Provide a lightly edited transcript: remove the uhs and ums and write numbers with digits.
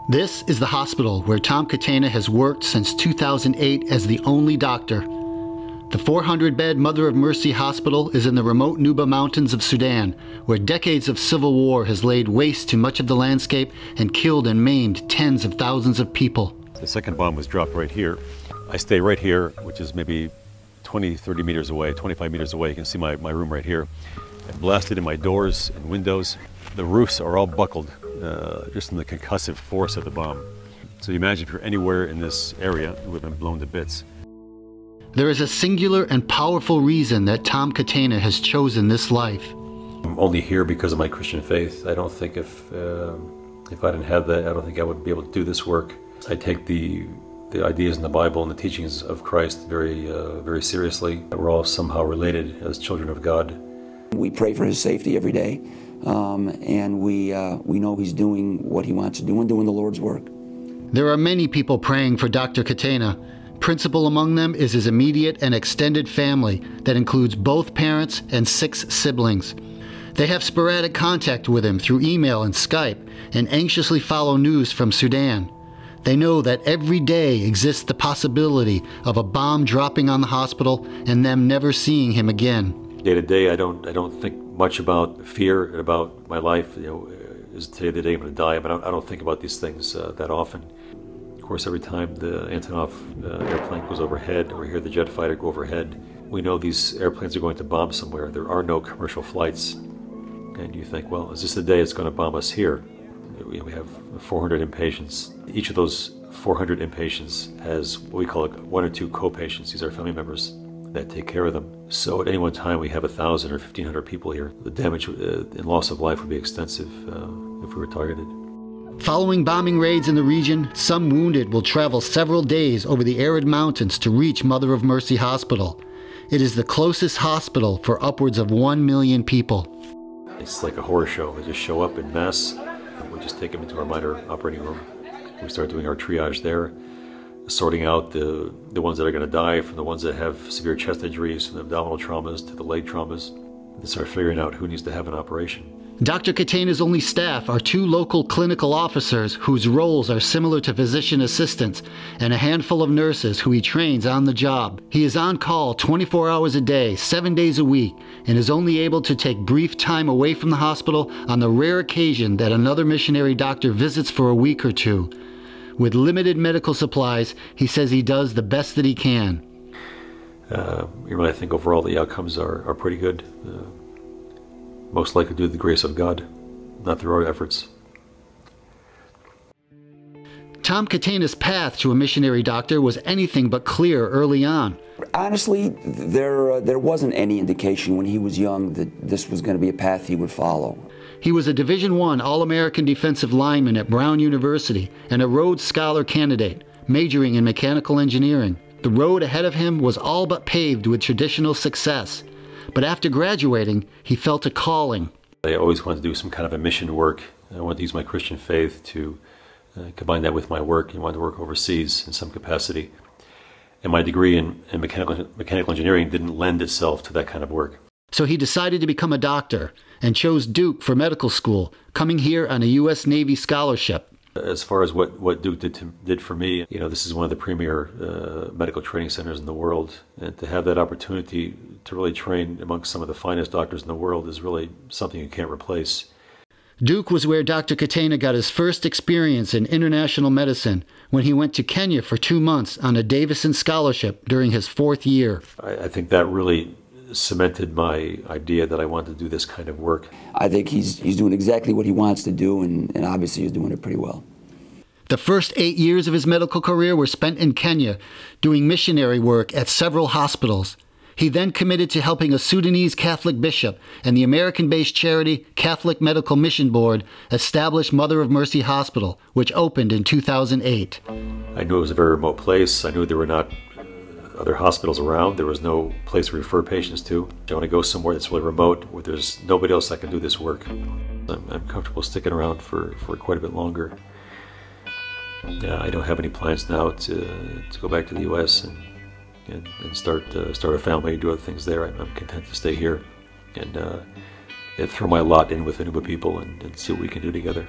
This is the hospital where Tom Catena has worked since 2008 as the only doctor. The 400-bed Mother of Mercy Hospital is in the remote Nuba Mountains of Sudan, where decades of civil war has laid waste to much of the landscape and killed and maimed tens of thousands of people. The second bomb was dropped right here. I stay right here, which is maybe 20, 30 meters away, 25 meters away. You can see my room right here. I blasted in my doors and windows. The roofs are all buckled just from the concussive force of the bomb. So you imagine if you're anywhere in this area, it would have been blown to bits. There is a singular and powerful reason that Tom Catena has chosen this life. I'm only here because of my Christian faith. I don't think if I didn't have that, I don't think I would be able to do this work. I take the ideas in the Bible and the teachings of Christ very seriously. We're all somehow related as children of God. We pray for his safety every day, and we know he's doing what he wants to do and doing the Lord's work. There are many people praying for Dr. Catena. Principal among them is his immediate and extended family that includes both parents and 6 siblings. They have sporadic contact with him through email and Skype and anxiously follow news from Sudan. They know that every day exists the possibility of a bomb dropping on the hospital and them never seeing him again. Day to day, I don't think much about fear and about my life. Is today the day I'm going to die? But I don't think about these things that often. Of course, every time the Antonov airplane goes overhead, or we hear the jet fighter go overhead, we know these airplanes are going to bomb somewhere. There are no commercial flights, and you think, well, is this the day it's going to bomb us here? We have 400 inpatients. Each of those 400 inpatients has what we call 1 or 2 co-patients. These are family members that take care of them. So at any one time we have 1,000 or 1,500 people here. The damage and loss of life would be extensive if we were targeted. Following bombing raids in the region, some wounded will travel several days over the arid mountains to reach Mother of Mercy Hospital. It is the closest hospital for upwards of 1 million people. It's like a horror show. They just show up in mass. We just take them into our minor operating room. We start doing our triage there, sorting out the ones that are going to die from the ones that have severe chest injuries, from the abdominal traumas to the leg traumas, and start figuring out who needs to have an operation. Dr. Catena's only staff are 2 local clinical officers whose roles are similar to physician assistants and a handful of nurses who he trains on the job. He is on call 24 hours a day, 7 days a week, and is only able to take brief time away from the hospital on the rare occasion that another missionary doctor visits for a week or 2. With limited medical supplies, he says he does the best that he can. I think overall the outcomes are pretty good. Most likely due to the grace of God, not through our efforts. Tom Catena's path to a missionary doctor was anything but clear early on. Honestly, there wasn't any indication when he was young that this was going to be a path he would follow. He was a Division I All-American defensive lineman at Brown University and a Rhodes Scholar candidate, majoring in mechanical engineering. The road ahead of him was all but paved with traditional success. But after graduating, he felt a calling. I always wanted to do some kind of a mission work. I wanted to use my Christian faith to combine that with my work. I wanted to work overseas in some capacity. And my degree in mechanical engineering didn't lend itself to that kind of work. So he decided to become a doctor and chose Duke for medical school, coming here on a U.S. Navy scholarship. As far as what Duke did for me, this is one of the premier medical training centers in the world, and to have that opportunity to really train amongst some of the finest doctors in the world is really something you can't replace. Duke was where Dr. Catena got his first experience in international medicine when he went to Kenya for 2 months on a Davison scholarship during his 4th year. I think that really cemented my idea that I wanted to do this kind of work. I think he's doing exactly what he wants to do, and obviously he's doing it pretty well. The first 8 years of his medical career were spent in Kenya, doing missionary work at several hospitals. He then committed to helping a Sudanese Catholic bishop and the American-based charity Catholic Medical Mission Board establish Mother of Mercy Hospital, which opened in 2008. I knew it was a very remote place. I knew there were not other hospitals around. There was no place to refer patients to. I want to go somewhere that's really remote, where there's nobody else that can do this work. I'm comfortable sticking around for quite a bit longer. I don't have any plans now to go back to the U.S. and start a family and do other things there. I'm content to stay here and throw my lot in with the Nuba people and see what we can do together.